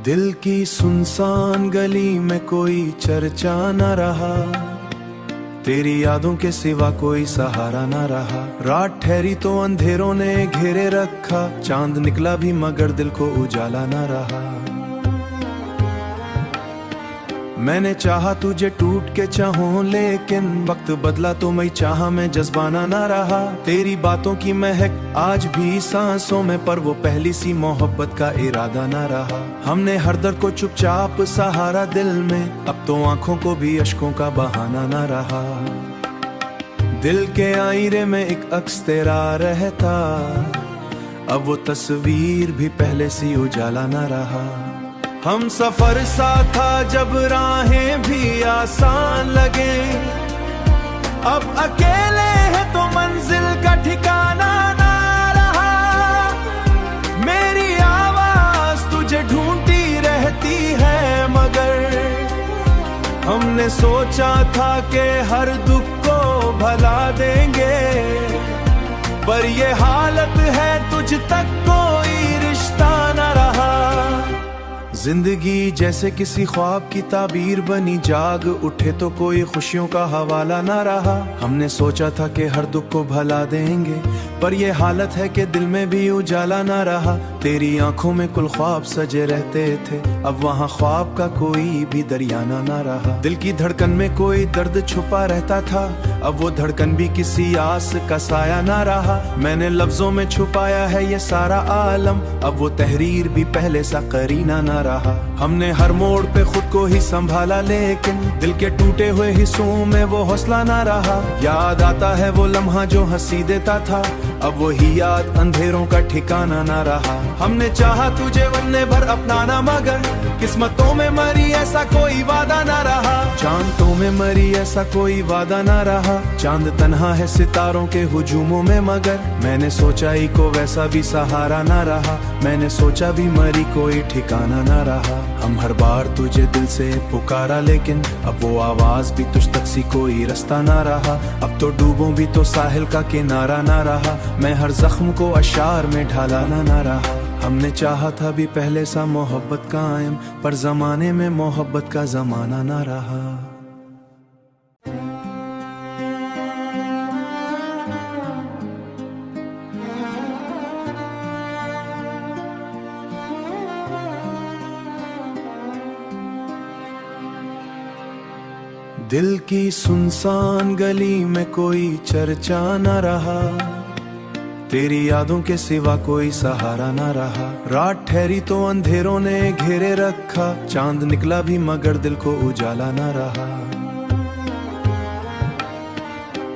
दिल की सुनसान गली में कोई चर्चा न रहा, तेरी यादों के सिवा कोई सहारा न रहा। रात ठहरी तो अंधेरों ने घेरे रखा, चांद निकला भी मगर दिल को उजाला न रहा। मैंने चाहा तुझे टूट के चाहूं, लेकिन वक्त बदला तो मैं चाहा में जज्बाना ना रहा। तेरी बातों की महक आज भी सांसों में, पर वो पहली सी मोहब्बत का इरादा ना रहा। हमने हर दर्द को चुपचाप सहारा दिल में, अब तो आंखों को भी अश्कों का बहाना ना रहा। दिल के आईने में एक अक्स तेरा रहता, अब वो तस्वीर भी पहले सी उजाला ना रहा। हम सफर सा था जब राहें भी आसान लगे, अब अकेले हैं तो मंजिल का ठिकाना ना रहा। मेरी आवाज तुझे ढूंढती रहती है, मगर हमने सोचा था कि हर दुख को भला देंगे, पर ये हालत है तुझ तक कोई रिश्ता ना रहा। जिंदगी जैसे किसी ख्वाब की ताबीर बनी, जाग उठे तो कोई खुशियों का हवाला ना रहा। हमने सोचा था कि हर दुख को भला देंगे, पर ये हालत है कि दिल में भी उजाला ना रहा। तेरी आंखों में कुल ख्वाब सजे रहते थे, अब वहाँ ख्वाब का कोई भी दरियाना ना रहा। दिल की धड़कन में कोई दर्द छुपा रहता था, अब वो धड़कन भी किसी आस का साया ना रहा। मैंने लफ्जों में छुपाया है ये सारा आलम, अब वो तहरीर भी पहले सा करीना ना रहा। हमने हर मोड़ पे खुद को ही संभाला, लेकिन दिल के टूटे हुए हिस्सों में वो हौसला ना रहा। याद आता है वो लम्हा जो हंसी देता था, अब वही याद अंधेरों का ठिकाना ना रहा। हमने चाहा तुझे वन्ने भर अपनाना, मगर किस्मतों में मरी ऐसा कोई वादा ना रहा। चांदों में मरी ऐसा कोई वादा ना रहा। चांद तन्हा है सितारों के हुजूमों में, मगर मैंने सोचा ही को वैसा भी सहारा ना रहा। मैंने सोचा भी मरी कोई ठिकाना ना रहा। हम हर बार तुझे दिल से पुकारा, लेकिन अब वो आवाज भी तुझ तक सी कोई रास्ता ना रहा। अब तो डूबों भी तो साहिल का किनारा ना रहा। मैं हर जख्म को अशार में ढालाना ना रहा। हमने चाहा था भी पहले सा मोहब्बत कायम, पर जमाने में मोहब्बत का जमाना ना रहा। दिल की सुनसान गली में कोई चर्चा न रहा, तेरी यादों के सिवा कोई सहारा ना रहा। रात ठहरी तो अंधेरों ने घेरे रखा, चांद निकला भी मगर दिल को उजाला ना रहा।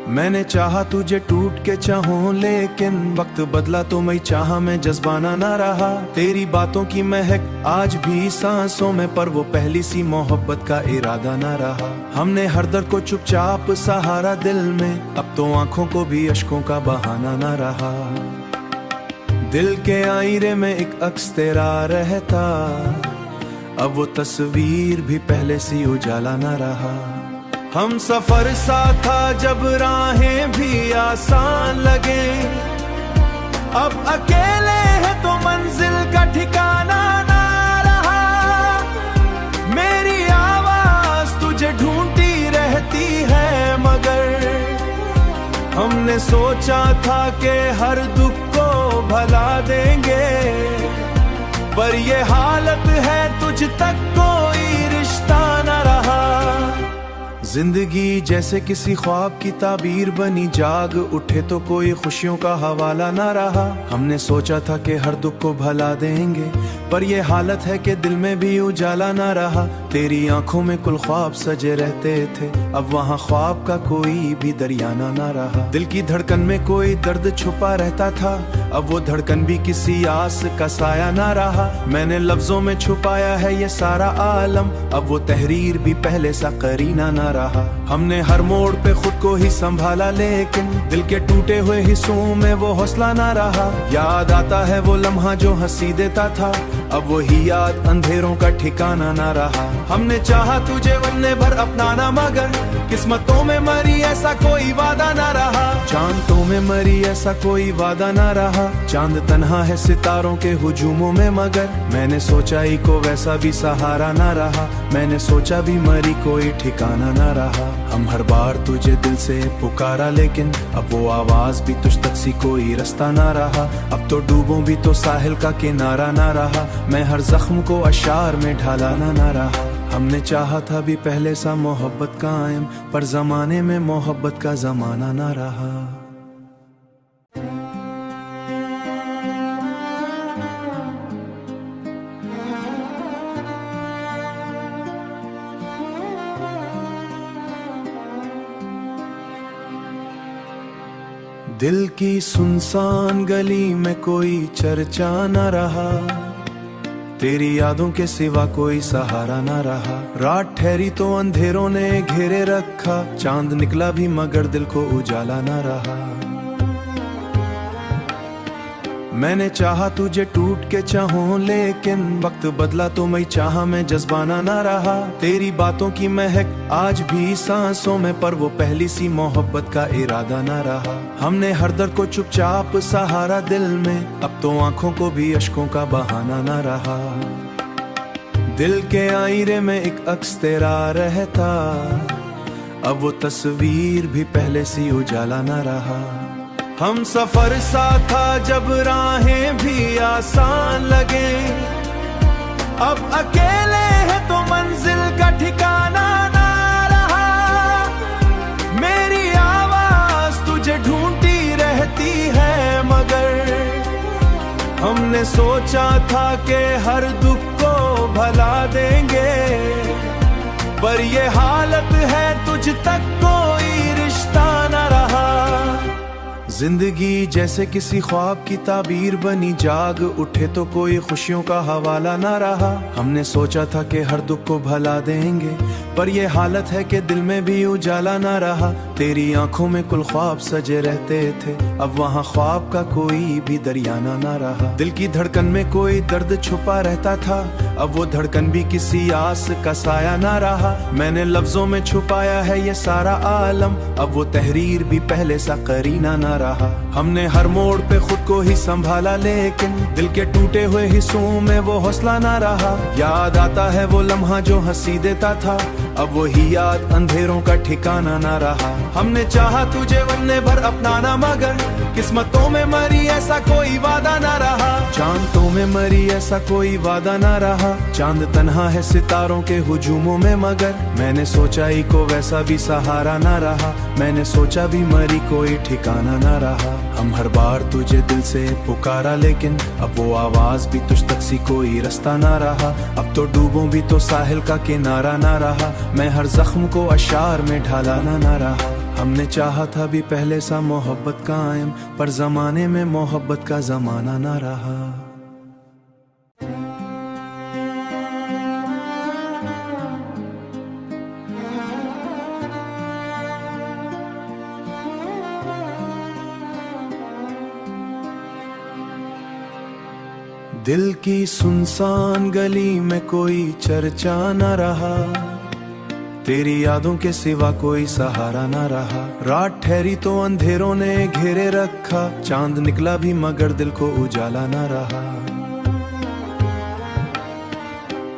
मैंने चाहा तुझे टूट के चाहूं, लेकिन वक्त बदला तो मैं चाहा में जज्बाना ना रहा। तेरी बातों की महक आज भी सांसों में, पर वो पहली सी मोहब्बत का इरादा ना रहा। हमने हर दर्द को चुपचाप सहारा दिल में, अब तो आंखों को भी अश्कों का बहाना ना रहा। दिल के आईने में एक अक्स तेरा रहता, अब वो तस्वीर भी पहले सी उजाला ना रहा। हम सफर सा था जब राहें भी आसान लगे, अब अकेले हैं तो मंजिल का ठिकाना ना रहा। मेरी आवाज तुझे ढूंढती रहती है, मगर हमने सोचा था कि हर दुख को भला देंगे, पर ये हालत है तुझ तक कोई रिश्ता ना रहा। जिंदगी जैसे किसी ख्वाब की ताबीर बनी, जाग उठे तो कोई खुशियों का हवाला ना रहा। हमने सोचा था कि हर दुख को भला देंगे, पर ये हालत है कि दिल में भी उजाला ना रहा। तेरी आंखों में कुल ख्वाब सजे रहते थे, अब वहाँ ख्वाब का कोई भी दरियाना ना रहा। दिल की धड़कन में कोई दर्द छुपा रहता था, अब वो धड़कन भी किसी आस का साया ना रहा। मैंने लफ्जों में छुपाया है ये सारा आलम, अब वो तहरीर भी पहले सा करीना ना रहा। हमने हर मोड़ पे खुद को ही संभाला, लेकिन दिल के टूटे हुए हिस्सों में वो हौसला ना रहा। याद आता है वो लम्हा जो हंसी देता था, अब वही याद अंधेरों का ठिकाना ना रहा। हमने चाहा तुझे वन्ने भर अपनाना मगर किस्मतों में मरी ऐसा कोई वादा ना रहा। चांदों में मरी ऐसा कोई वादा ना रहा। चांद तन्हा है सितारों के हुजूमों में मगर मैंने सोचा ही को वैसा भी सहारा ना रहा। मैंने सोचा भी मरी कोई ठिकाना ना रहा। हम हर बार तुझे दिल से पुकारा लेकिन अब वो आवाज भी तुझ तक सी कोई रास्ता ना रहा। अब तो डूबों भी तो साहिल का किनारा ना रहा। मैं हर जख्म को अशार में ढालाना ना रहा। हमने चाहा था भी पहले सा मोहब्बत कायम पर जमाने में मोहब्बत का जमाना ना रहा। दिल की सुनसान गली में कोई चर्चा न रहा। तेरी यादों के सिवा कोई सहारा ना रहा। रात ठहरी तो अंधेरों ने घेरे रखा। चांद निकला भी मगर दिल को उजाला ना रहा। मैंने चाहा तुझे टूट के चाहूं लेकिन वक्त बदला तो मैं चाहा में जज्बाना ना रहा। तेरी बातों की महक आज भी सांसों में पर वो पहली सी मोहब्बत का इरादा ना रहा। हमने हर दर्द को चुपचाप सहारा दिल में अब तो आंखों को भी अश्कों का बहाना ना रहा। दिल के आईने में एक अक्स तेरा रहता। अब वो तस्वीर भी पहले सी उजाला ना रहा। हम सफर सा था जब राहें भी आसान लगे। अब अकेले हैं तो मंजिल का ठिकाना ना रहा। मेरी आवाज तुझे ढूंढती रहती है मगर हमने सोचा था कि हर दुख को भला देंगे। पर ये हालत है तुझ तक कोई रिश्ता ना रहा। जिंदगी जैसे किसी ख्वाब की ताबीर बनी। जाग उठे तो कोई खुशियों का हवाला ना रहा। हमने सोचा था कि हर दुख को भला देंगे पर ये हालत है कि दिल में भी उजाला ना रहा। तेरी आंखों में कुल ख्वाब सजे रहते थे अब वहाँ ख्वाब का कोई भी दरियाना ना रहा। दिल की धड़कन में कोई दर्द छुपा रहता था अब वो धड़कन भी किसी आस का साया ना रहा। मैंने लफ्जों में छुपाया है ये सारा आलम अब वो तहरीर भी पहले सा करीना ना रहा। हमने हर मोड़ पे खुद को ही संभाला लेकिन दिल के टूटे हुए हिस्सों में वो हौसला ना रहा। याद आता है वो लम्हा जो हंसी देता था अब वही याद अंधेरों का ठिकाना ना रहा। हमने चाहा तुझे वन्ने भर अपनाना मगर किस्मतों में मरी ऐसा कोई वादा ना रहा। चांदों में मरी ऐसा कोई वादा ना रहा। चांद तन्हा है सितारों के हुजूमों में मगर मैंने सोचा ही को वैसा भी सहारा ना रहा। मैंने सोचा भी मरी कोई ठिकाना ना रहा। हम हर बार तुझे दिल से पुकारा लेकिन अब वो आवाज भी तुझ तक सी कोई रास्ता ना रहा। अब तो डूबों भी तो साहिल का किनारा ना रहा। मैं हर जख्म को अशार में ढालाना ना रहा। हमने चाहा था भी पहले सा मोहब्बत कायम पर जमाने में मोहब्बत का जमाना ना रहा। दिल की सुनसान गली में कोई चर्चा न रहा। तेरी यादों के सिवा कोई सहारा ना रहा। रात ठहरी तो अंधेरों ने घेरे रखा। चांद निकला भी मगर दिल को उजाला ना रहा।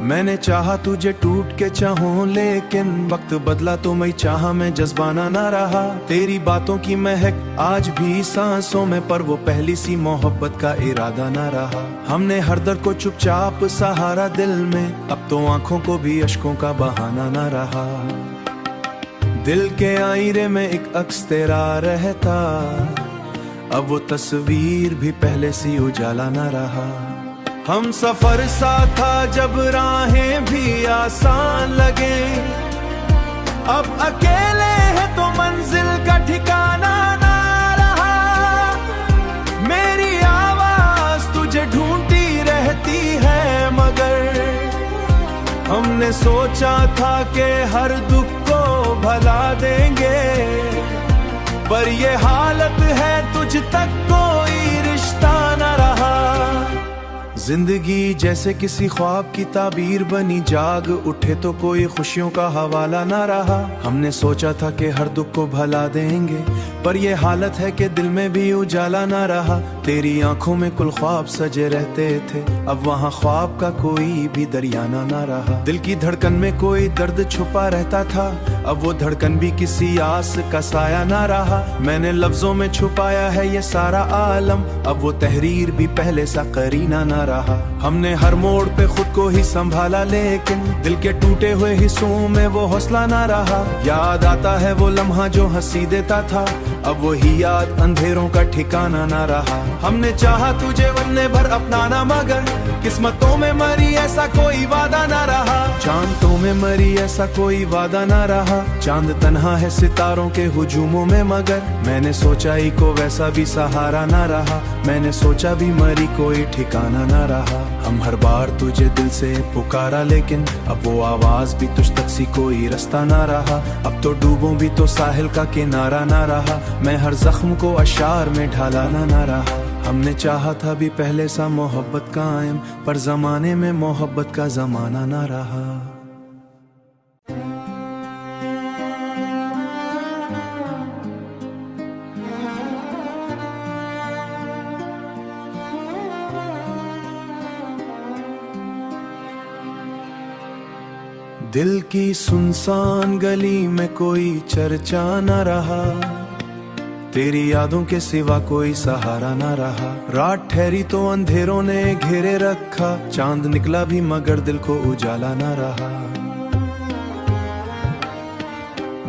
मैंने चाहा तुझे टूट के चाहूं लेकिन वक्त बदला तो मैं चाहा में जज्बाना ना रहा। तेरी बातों की महक आज भी सांसों में पर वो पहली सी मोहब्बत का इरादा ना रहा। हमने हर दर्द को चुपचाप सहारा दिल में अब तो आंखों को भी अश्कों का बहाना ना रहा। दिल के आईने में एक अक्स तेरा रहता। अब वो तस्वीर भी पहले सी उजाला ना रहा। हम सफर सा था जब राहें भी आसान लगे। अब अकेले हैं तो मंजिल का ठिकाना ना रहा। मेरी आवाज तुझे ढूंढती रहती है मगर हमने सोचा था कि हर दुख को भला देंगे। पर ये हालत है तुझ तक कोई रिश्ता ना रहा। जिंदगी जैसे किसी ख्वाब की ताबीर बनी, जाग उठे तो कोई खुशियों का हवाला ना रहा। हमने सोचा था कि हर दुख को भला देंगे, पर ये हालत है कि दिल में भी उजाला ना रहा। तेरी आंखों में कुल ख्वाब सजे रहते थे, अब वहाँ ख्वाब का कोई भी दरियाना ना रहा। दिल की धड़कन में कोई दर्द छुपा रहता था, अब वो धड़कन भी किसी आस का साया ना रहा। मैंने लफ्जों में छुपाया है ये सारा आलम, अब वो तहरीर भी पहले सा करीना ना रहा। हमने हर मोड़ पे खुद को ही संभाला, लेकिन दिल के टूटे हुए हिस्सों में वो हौसला ना रहा। याद आता है वो लम्हा जो हंसी देता था, अब वही याद अंधेरों का ठिकाना ना रहा। हमने चाहा तुझे वन्ने भर अपनाना, मगर किस्मतों में मरी ऐसा कोई वादा ना रहा। चांदों में मरी ऐसा कोई वादा ना रहा। चांद तन्हा है सितारों के हुजूमों में, मगर मैंने सोचा ही को वैसा भी सहारा ना रहा। मैंने सोचा भी मरी कोई ठिकाना ना रहा। हम हर बार तुझे दिल से पुकारा, लेकिन अब वो आवाज भी तुझ तक सी कोई रास्ता ना रहा। अब तो डूबों भी तो साहिल का किनारा ना रहा। मैं हर जख्म को अशार में ढालाना ना रहा। हमने चाहा था भी पहले सा मोहब्बत कायम, पर जमाने में मोहब्बत का जमाना ना रहा। दिल की सुनसान गली में कोई चर्चा न रहा, तेरी यादों के सिवा कोई सहारा ना रहा। रात ठहरी तो अंधेरों ने घेरे रखा, चांद निकला भी मगर दिल को उजाला ना रहा।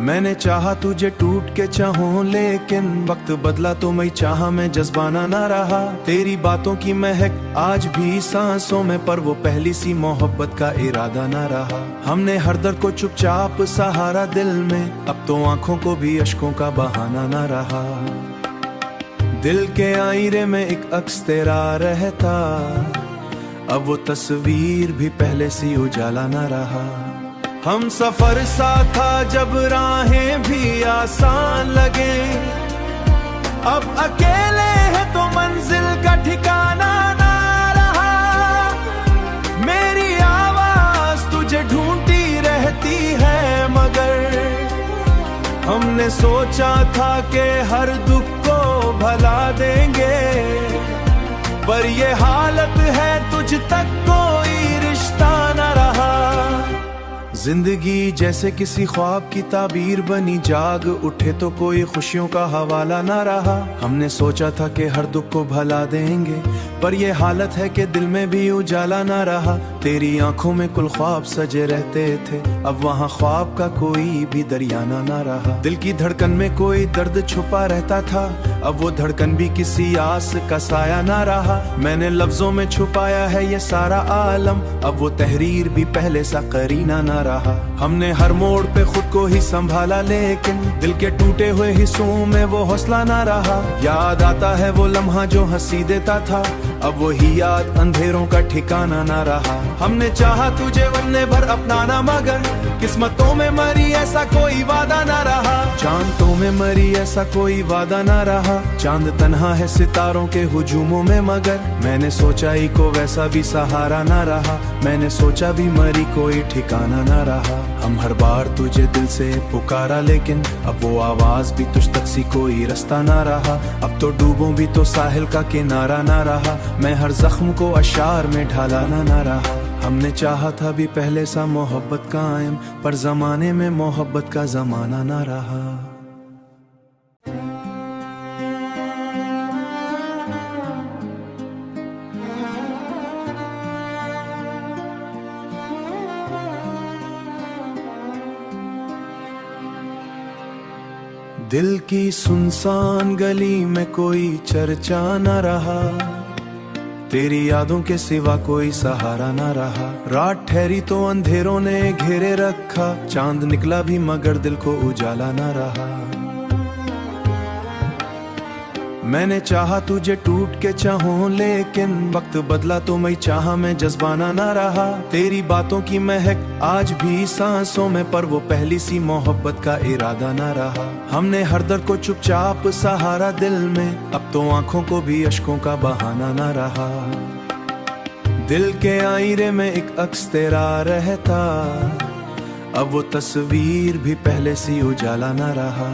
मैंने चाहा तुझे टूट के चाहूं, लेकिन वक्त बदला तो मैं चाहा में जज्बाना ना रहा। तेरी बातों की महक आज भी सांसों में, पर वो पहली सी मोहब्बत का इरादा ना रहा। हमने हर दर्द को चुपचाप सहारा दिल में, अब तो आंखों को भी अश्कों का बहाना ना रहा। दिल के आईने में एक अक्स तेरा रहता, अब वो तस्वीर भी पहले सी उजाला ना रहा। हम सफर सा था जब राहें भी आसान लगे, अब अकेले है तो मंजिल का ठिकाना ना रहा। मेरी आवाज तुझे ढूंढती रहती है, मगर हमने सोचा था कि हर दुख को भला देंगे, पर ये हालत है तुझ तक कोई रिश्ता न रहा। जिंदगी जैसे किसी ख्वाब की ताबीर बनी, जाग उठे तो कोई खुशियों का हवाला ना रहा। हमने सोचा था कि हर दुख को भला देंगे, पर ये हालत है कि दिल में भी उजाला ना रहा। तेरी आंखों में कुल ख्वाब सजे रहते थे, अब वहाँ ख्वाब का कोई भी दरियाना ना रहा। दिल की धड़कन में कोई दर्द छुपा रहता था, अब वो धड़कन भी किसी आस का साया ना रहा। मैंने लफ्जों में छुपाया है ये सारा आलम, अब वो तहरीर भी पहले सा करीना ना रहा। हमने हर मोड़ पे खुद को ही संभाला, लेकिन दिल के टूटे हुए हिस्सों में वो हौसला ना रहा। याद आता है वो लम्हा जो हंसी देता था, अब वही याद अंधेरों का ठिकाना ना रहा। हमने चाहा तुझे वन्ने भर अपनाना, मगर किस्मतों में मरी ऐसा कोई वादा ना रहा। चांदों में मरी ऐसा कोई वादा ना रहा। चांद तन्हा है सितारों के हुजूमों में, मगर मैंने सोचा ही को वैसा भी सहारा ना रहा। मैंने सोचा भी मरी कोई ठिकाना ना रहा। हम हर बार तुझे दिल से पुकारा, लेकिन अब वो आवाज भी तुझ तक सी कोई रास्ता ना रहा। अब तो डूबों भी तो साहिल का किनारा ना रहा। मैं हर जख्म को अशार में ढालाना ना रहा। हमने चाहा था भी पहले सा मोहब्बत कायम, पर जमाने में मोहब्बत का जमाना ना रहा। दिल की सुनसान गली में कोई चर्चा न रहा, तेरी यादों के सिवा कोई सहारा ना रहा। रात ठहरी तो अंधेरों ने घेरे रखा, चांद निकला भी मगर दिल को उजाला ना रहा। मैंने चाहा तुझे टूट के चाहूं, लेकिन वक्त बदला तो मैं चाहा में जज्बाना ना रहा। तेरी बातों की महक आज भी सांसों में, पर वो पहली सी मोहब्बत का इरादा ना रहा। हमने हर दर्द को चुपचाप सहारा दिल में, अब तो आंखों को भी अश्कों का बहाना ना रहा। दिल के आईने में एक अक्स तेरा रहता, अब वो तस्वीर भी पहले सी उजाला न रहा।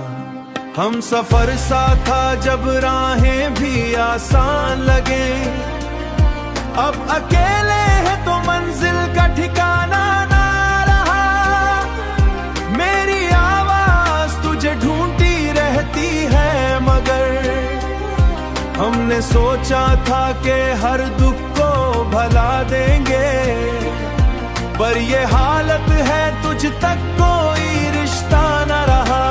हम सफर सा था जब राहें भी आसान लगे, अब अकेले है तो मंजिल का ठिकाना ना रहा। मेरी आवाज तुझे ढूंढती रहती है, मगर हमने सोचा था कि हर दुख को भला देंगे, पर ये हालत है तुझ तक कोई रिश्ता न रहा।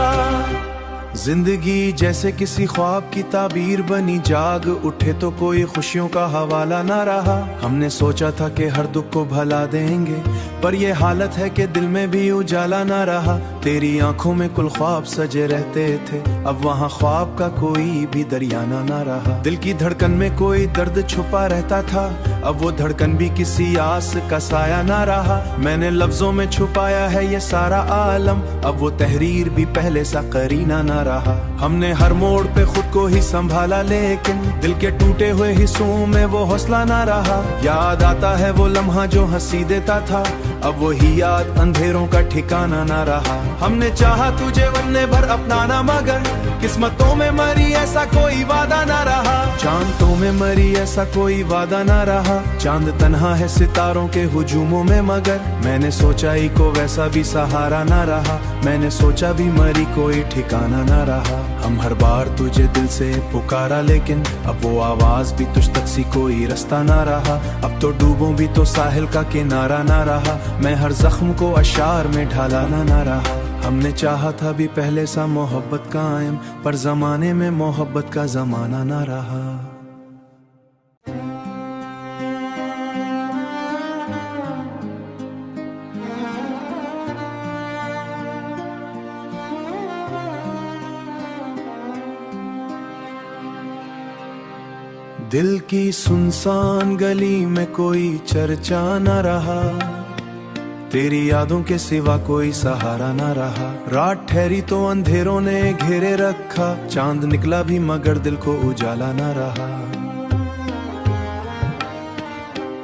जिंदगी जैसे किसी ख्वाब की ताबीर बनी, जाग उठे तो कोई खुशियों का हवाला ना रहा। हमने सोचा था कि हर दुख को भला देंगे, पर ये हालत है कि दिल में भी उजाला ना रहा। तेरी आंखों में कुल ख्वाब सजे रहते थे, अब वहाँ ख्वाब का कोई भी दरियाना ना रहा। दिल की धड़कन में कोई दर्द छुपा रहता था, अब वो धड़कन भी किसी आस का साया ना रहा। मैंने लफ्जों में छुपाया है ये सारा आलम, अब वो तहरीर भी पहले सा करीना ना रहा। हमने हर मोड़ पे खुद को ही संभाला, लेकिन दिल के टूटे हुए हिस्सों में वो हौसला ना रहा। याद आता है वो लम्हा जो हंसी देता था, अब वही याद अंधेरों का ठिकाना ना रहा। हमने चाहा तुझे वन्ने भर अपनाना, मगर किस्मतों में मरी ऐसा कोई वादा ना रहा। चांदों में मरी ऐसा कोई वादा ना रहा। चांद तन्हा है सितारों के हुजूमों में, मगर मैंने सोचा ही को वैसा भी सहारा ना रहा। मैंने सोचा भी मरी कोई ठिकाना ना रहा। हम हर बार तुझे दिल से पुकारा, लेकिन अब वो आवाज भी तुझ तक सी कोई रास्ता ना रहा। अब तो डूबों भी तो साहिल का किनारा ना रहा। मैं हर जख्म को अशार में ढालाना ना रहा। हमने चाहा था भी पहले सा मोहब्बत कायम, पर जमाने में मोहब्बत का जमाना ना रहा। दिल की सुनसान गली में कोई चर्चा न रहा, तेरी यादों के सिवा कोई सहारा ना रहा। रात ठहरी तो अंधेरों ने घेरे रखा, चांद निकला भी मगर दिल को उजाला ना रहा।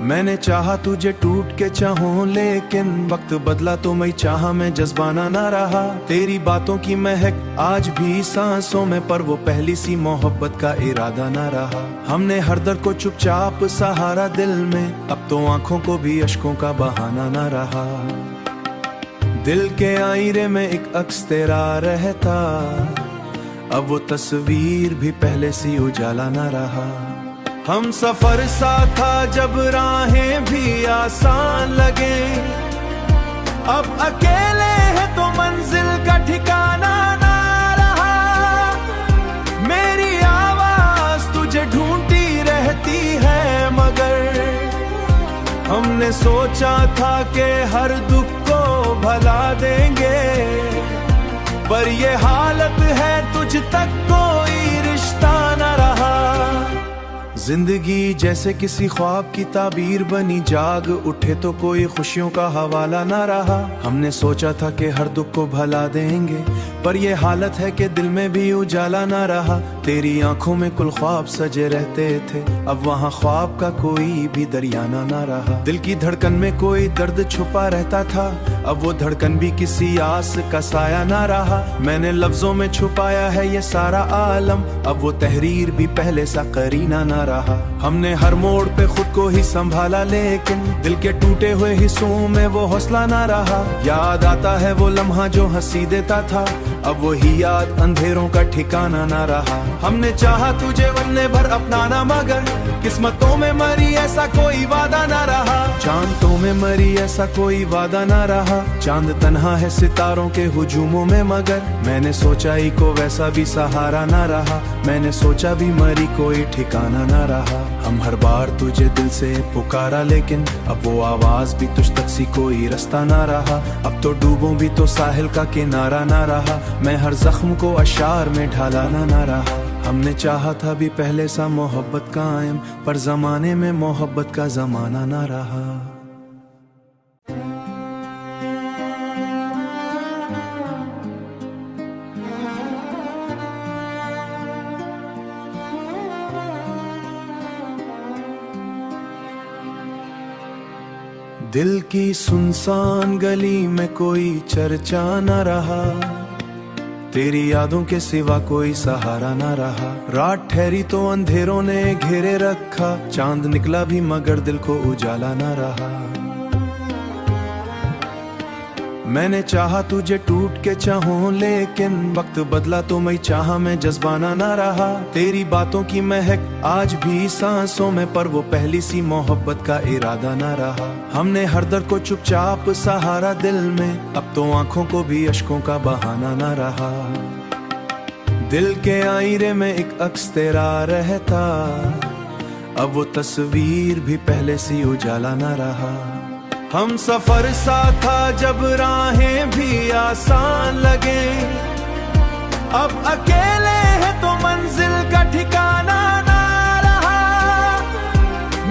मैंने चाहा तुझे टूट के चाहूं, लेकिन वक्त बदला तो मैं चाहा में जज्बाना ना रहा। तेरी बातों की महक आज भी सांसों में, पर वो पहली सी मोहब्बत का इरादा ना रहा। हमने हर दर्द को चुपचाप सहारा दिल में, अब तो आंखों को भी अश्कों का बहाना ना रहा। दिल के आईने में एक अक्स तेरा रहता, अब वो तस्वीर भी पहले सी उजाला ना रहा। हम सफर सा था जब राहें भी आसान लगे, अब अकेले है तो मंजिल का ठिकाना ना रहा। मेरी आवाज तुझे ढूंढती रहती है, मगर हमने सोचा था कि हर दुख को भला देंगे, पर ये हालत है तुझ तक कोई रिश्ता न रहा। जिंदगी जैसे किसी ख्वाब की ताबीर बनी, जाग उठे तो कोई खुशियों का हवाला ना रहा। हमने सोचा था कि हर दुख को भला देंगे, पर ये हालत है कि दिल में भी उजाला ना रहा। तेरी आंखों में कुल ख्वाब सजे रहते थे, अब वहाँ ख्वाब का कोई भी दरियाना ना रहा। दिल की धड़कन में कोई दर्द छुपा रहता था, अब वो धड़कन भी किसी आस का साया ना रहा। मैंने लफ्जों में छुपाया है ये सारा आलम, अब वो तहरीर भी पहले सा करीना ना रहा। हमने हर मोड़ पे खुद को ही संभाला, लेकिन दिल के टूटे हुए हिस्सों में वो हौसला ना रहा। याद आता है वो लम्हा जो हंसी देता था, अब वही याद अंधेरों का ठिकाना ना रहा। हमने चाहा तुझे वन्ने भर अपनाना, मगर किस्मतों में मरी ऐसा कोई वादा ना रहा। चांदों में मरी ऐसा कोई वादा ना रहा। चांद तन्हा है सितारों के हुजूमों में, मगर मैंने सोचा ही को वैसा भी सहारा ना रहा। मैंने सोचा भी मरी कोई ठिकाना ना रहा। हम हर बार तुझे दिल से पुकारा, लेकिन अब वो आवाज भी तुझ तक सी कोई रास्ता ना रहा। अब तो डूबों भी तो साहिल का किनारा ना रहा। मैं हर जख्म को अशार में ढालाना ना रहा। हमने चाहा था भी पहले सा मोहब्बत कायम, पर जमाने में मोहब्बत का जमाना ना रहा। दिल की सुनसान गली में कोई चर्चा न रहा, तेरी यादों के सिवा कोई सहारा न रहा। रात ठहरी तो अंधेरों ने घेरे रखा, चांद निकला भी मगर दिल को उजाला न रहा। मैंने चाहा तुझे टूट के चाहूं, लेकिन वक्त बदला तो मैं चाहा में जज्बाना ना रहा। तेरी बातों की महक आज भी सांसों में, पर वो पहली सी मोहब्बत का इरादा ना रहा। हमने हर दर्द को चुपचाप सहारा दिल में, अब तो आंखों को भी अश्कों का बहाना ना रहा। दिल के आईने में एक अक्स तेरा रहता, अब वो तस्वीर भी पहले सी उजाला ना रहा। हम सफर सा था जब राहें भी आसान लगे, अब अकेले हैं तो मंजिल का ठिकाना ना रहा।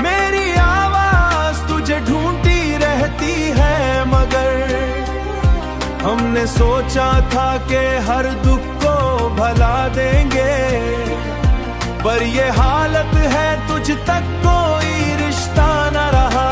मेरी आवाज तुझे ढूंढती रहती है, मगर हमने सोचा था कि हर दुख को भला देंगे, पर ये हालत है तुझ तक कोई रिश्ता ना रहा।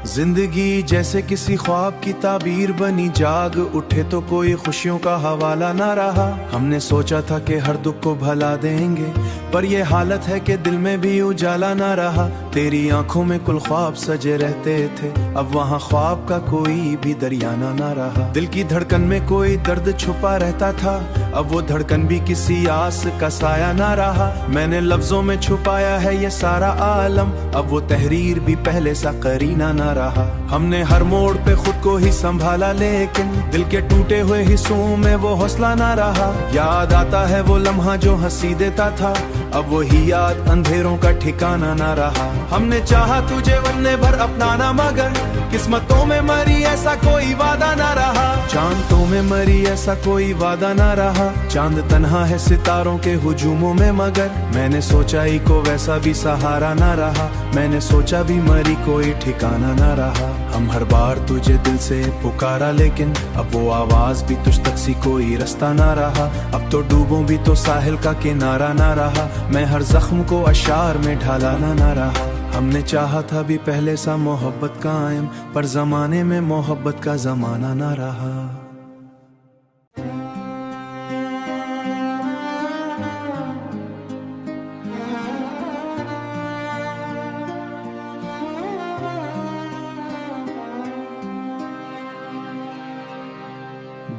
जिंदगी जैसे किसी ख्वाब की ताबीर बनी, जाग उठे तो कोई खुशियों का हवाला ना रहा। हमने सोचा था कि हर दुख को भला देंगे, पर ये हालत है कि दिल में भी उजाला ना रहा। तेरी आंखों में कुल ख्वाब सजे रहते थे, अब वहाँ ख्वाब का कोई भी दरियाना ना रहा। दिल की धड़कन में कोई दर्द छुपा रहता था, अब वो धड़कन भी किसी आस का साया ना रहा। मैंने लफ्जों में छुपाया है ये सारा आलम, अब वो तहरीर भी पहले सा करीना ना रहा। हमने हर मोड़ पे खुद को ही संभाला, लेकिन दिल के टूटे हुए हिस्सों में वो हौसला ना रहा। याद आता है वो लम्हा जो हंसी देता था, अब वही याद अंधेरों का ठिकाना ना रहा। हमने चाहा तुझे वन्ने भर अपनाना, मगर किस्मतों में मरी ऐसा कोई वादा ना रहा। चांदों में मरी ऐसा कोई वादा ना रहा। चांद तन्हा है सितारों के हुजूमों में, मगर मैंने सोचा ही को वैसा भी सहारा ना रहा। मैंने सोचा भी मरी कोई ठिकाना ना रहा। हम हर बार तुझे दिल से पुकारा, लेकिन अब वो आवाज भी तुझ तक सी कोई रास्ता ना रहा। अब तो डूबों भी तो साहिल का किनारा ना रहा। मैं हर जख्म को अशार में ढालाना ना रहा। हमने चाहा था भी पहले सा मोहब्बत कायम, पर जमाने में मोहब्बत का जमाना ना रहा।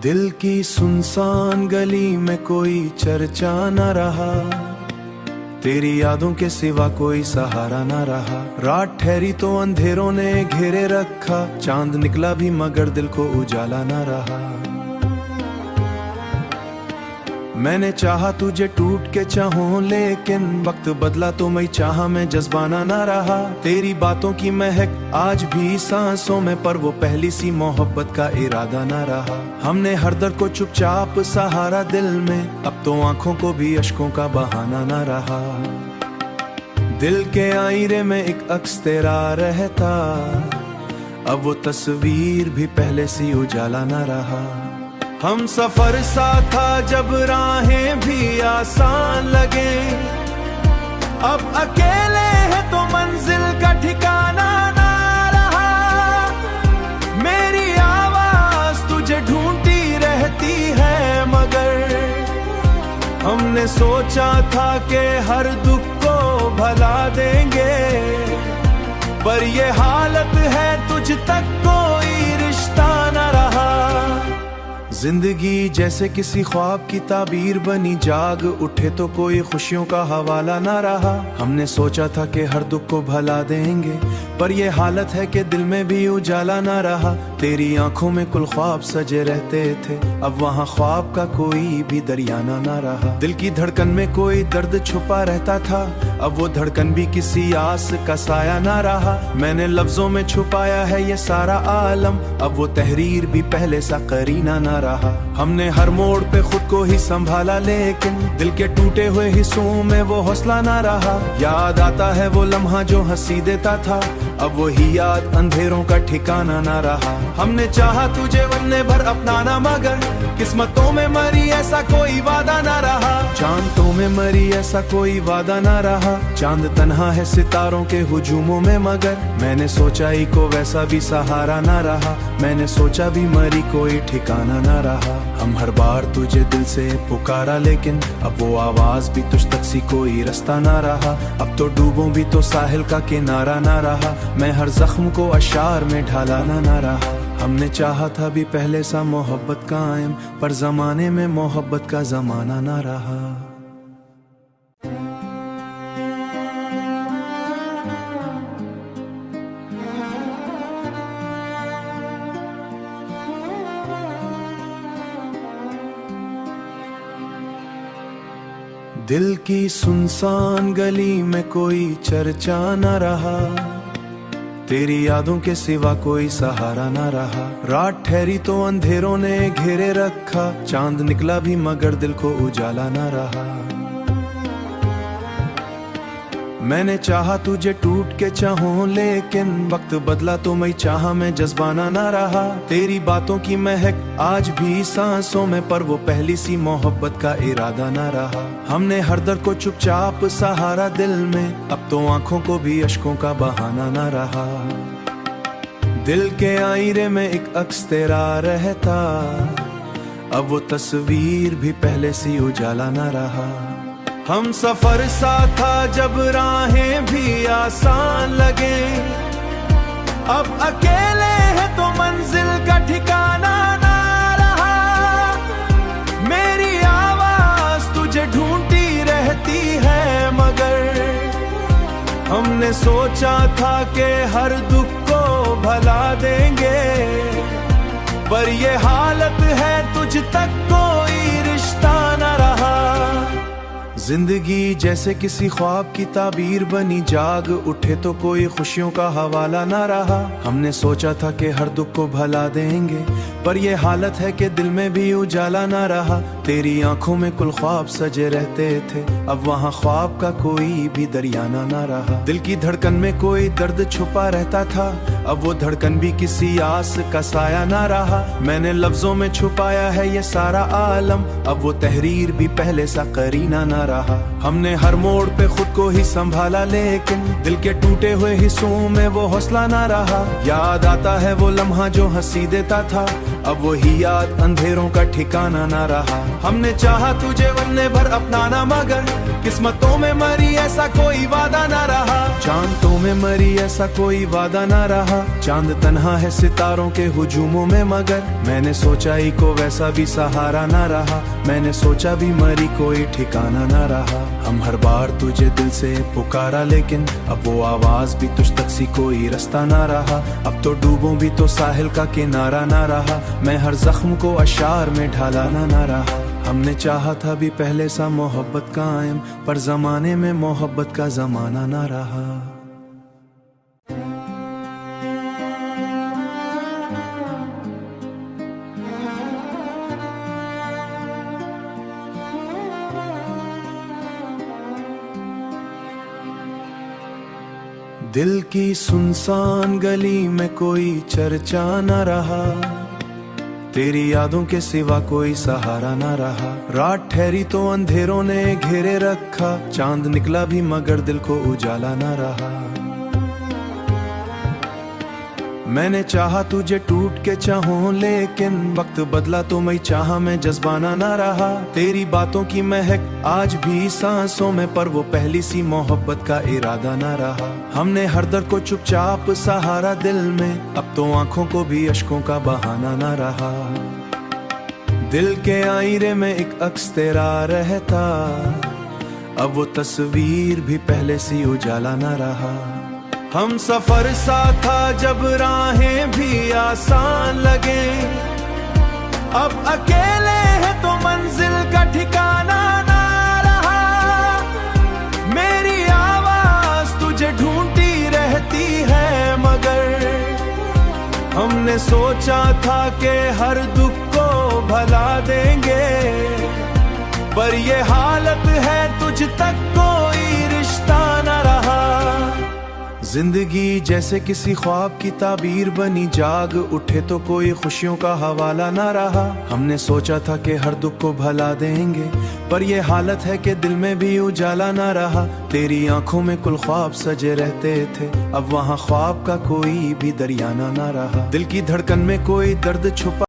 दिल की सुनसान गली में कोई चर्चा न रहा, तेरी यादों के सिवा कोई सहारा ना रहा। रात ठहरी तो अंधेरों ने घेरे रखा, चांद निकला भी मगर दिल को उजाला ना रहा। मैंने चाहा तुझे टूट के चाहूं, लेकिन वक्त बदला तो मैं चाहा में जज्बाना ना रहा। तेरी बातों की महक आज भी सांसों में, पर वो पहली सी मोहब्बत का इरादा ना रहा। हमने हर दर्द को चुपचाप सहारा दिल में, अब तो आंखों को भी अश्कों का बहाना ना रहा। दिल के आईने में एक अक्स तेरा रहता, अब वो तस्वीर भी पहले सी उजाला ना रहा। हम सफर सा था जब राहें भी आसान लगे, अब अकेले हैं तो मंजिल का ठिकाना ना रहा। मेरी आवाज तुझे ढूंढती रहती है, मगर हमने सोचा था कि हर दुख को भला देंगे, पर ये हालत है तुझ तक कोई रिश्ता ना रहा। जिंदगी जैसे किसी ख्वाब की ताबीर बनी, जाग उठे तो कोई खुशियों का हवाला ना रहा। हमने सोचा था कि हर दुख को भला देंगे, पर ये हालत है कि दिल में भी उजाला ना रहा। तेरी आंखों में कुल ख्वाब सजे रहते थे, अब वहाँ ख्वाब का कोई भी दरियाना ना रहा। दिल की धड़कन में कोई दर्द छुपा रहता था, अब वो धड़कन भी किसी आस का साया ना रहा। मैंने लफ्जों में छुपाया है ये सारा आलम, अब वो तहरीर भी पहले सा करीना ना रहा। हमने हर मोड़ पे खुद को ही संभाला, लेकिन दिल के टूटे हुए हिस्सों में वो हौसला ना रहा। याद आता है वो लम्हा जो हंसी देता था, अब वही याद अंधेरों का ठिकाना ना रहा। हमने चाहा तुझे वन्ने भर अपनाना, मगर किस्मतों में मरी ऐसा कोई वादा ना रहा। चांदों में मरी ऐसा कोई वादा ना रहा। चांद तन्हा है सितारों के हुजूमों में, मगर मैंने सोचा ही को वैसा भी सहारा ना रहा। मैंने सोचा भी मरी कोई ठिकाना ना रहा। हम हर बार तुझे दिल से पुकारा, लेकिन अब वो आवाज भी तुझ तक सी कोई रास्ता ना रहा। अब तो डूबों भी तो साहिल का किनारा ना रहा। मैं हर जख्म को अशार में ढालाना ना रहा। हमने चाहा था भी पहले सा मोहब्बत कायम, पर जमाने में मोहब्बत का जमाना ना रहा। दिल की सुनसान गली में कोई चर्चा न रहा। तेरी यादों के सिवा कोई सहारा न रहा। रात ठहरी तो अंधेरों ने घेरे रखा। चांद निकला भी मगर दिल को उजाला न रहा। मैंने चाहा तुझे टूट के चाहूं, लेकिन वक्त बदला तो मैं चाहा में जज्बाना ना रहा। तेरी बातों की महक आज भी सांसों में, पर वो पहली सी मोहब्बत का इरादा ना रहा। हमने हर दर्द को चुपचाप सहारा दिल में, अब तो आंखों को भी अश्कों का बहाना ना रहा। दिल के आईने में एक अक्स तेरा रहता, अब वो तस्वीर भी पहले सी उजाला ना रहा। हम सफर सा था जब राहें भी आसान लगे, अब अकेले हैं तो मंजिल का ठिकाना ना रहा। मेरी आवाज तुझे ढूंढती रहती है, मगर हमने सोचा था कि हर दुख को भला देंगे, पर ये हालत है तुझ तक कोई रिश्ता न रहा। जिंदगी जैसे किसी ख्वाब की ताबीर बनी, जाग उठे तो कोई खुशियों का हवाला ना रहा। हमने सोचा था कि हर दुख को भला देंगे, पर ये हालत है कि दिल में भी उजाला ना रहा। तेरी आंखों में कुल ख्वाब सजे रहते थे, अब वहाँ ख्वाब का कोई भी दरियाना ना रहा। दिल की धड़कन में कोई दर्द छुपा रहता था, अब वो धड़कन भी किसी आस का साया ना रहा। मैंने लफ्जों में छुपाया है ये सारा आलम, अब वो तहरीर भी पहले सा करीना ना रहा। हमने हर मोड़ पे खुद को ही संभाला, लेकिन दिल के टूटे हुए हिस्सों में वो हौसला ना रहा। याद आता है वो लम्हा जो हंसी देता था, अब वही याद अंधेरों का ठिकाना ना रहा। हमने चाहा तुझे वन्ने भर अपनाना, मगर किस्मतों में मरी ऐसा कोई वादा ना रहा। चांदों में मरी ऐसा कोई वादा ना रहा। चांद तन्हा है सितारों के हुजूमों में, मगर मैंने सोचा ही को वैसा भी सहारा ना रहा। मैंने सोचा भी मरी कोई ठिकाना ना रहा। हम हर बार तुझे दिल से पुकारा, लेकिन अब वो आवाज भी तुझ तक सी कोई रास्ता ना रहा। अब तो डूबों भी तो साहिल का किनारा ना रहा। मैं हर जख्म को अशार में ढालाना ना रहा। हमने चाहा था भी पहले सा मोहब्बत कायम, पर जमाने में मोहब्बत का जमाना ना रहा। दिल की सुनसान गली में कोई चर्चा न रहा। तेरी यादों के सिवा कोई सहारा ना रहा। रात ठहरी तो अंधेरों ने घेरे रखा। चांद निकला भी मगर दिल को उजाला ना रहा। मैंने चाहा तुझे टूट के चाहूं, लेकिन वक्त बदला तो मैं चाहा में जज्बाना ना रहा। तेरी बातों की महक आज भी सांसों में, पर वो पहली सी मोहब्बत का इरादा ना रहा। हमने हर दर्द को चुपचाप सहारा दिल में, अब तो आंखों को भी अश्कों का बहाना ना रहा। दिल के आईने में एक अक्स तेरा रहता, अब वो तस्वीर भी पहले सी उजाला ना रहा। हम सफर सा था जब राहें भी आसान लगे, अब अकेले हैं तो मंजिल का ठिकाना ना रहा। मेरी आवाज तुझे ढूंढती रहती है, मगर हमने सोचा था कि हर दुख को भला देंगे, पर ये हालत है तुझ तक कोई रिश्ता न रहा। जिंदगी जैसे किसी ख्वाब की ताबीर बनी, जाग उठे तो कोई खुशियों का हवाला ना रहा। हमने सोचा था कि हर दुख को भला देंगे, पर ये हालत है कि दिल में भी उजाला ना रहा। तेरी आंखों में कुल ख्वाब सजे रहते थे, अब वहाँ ख्वाब का कोई भी दरियाना ना रहा। दिल की धड़कन में कोई दर्द छुपा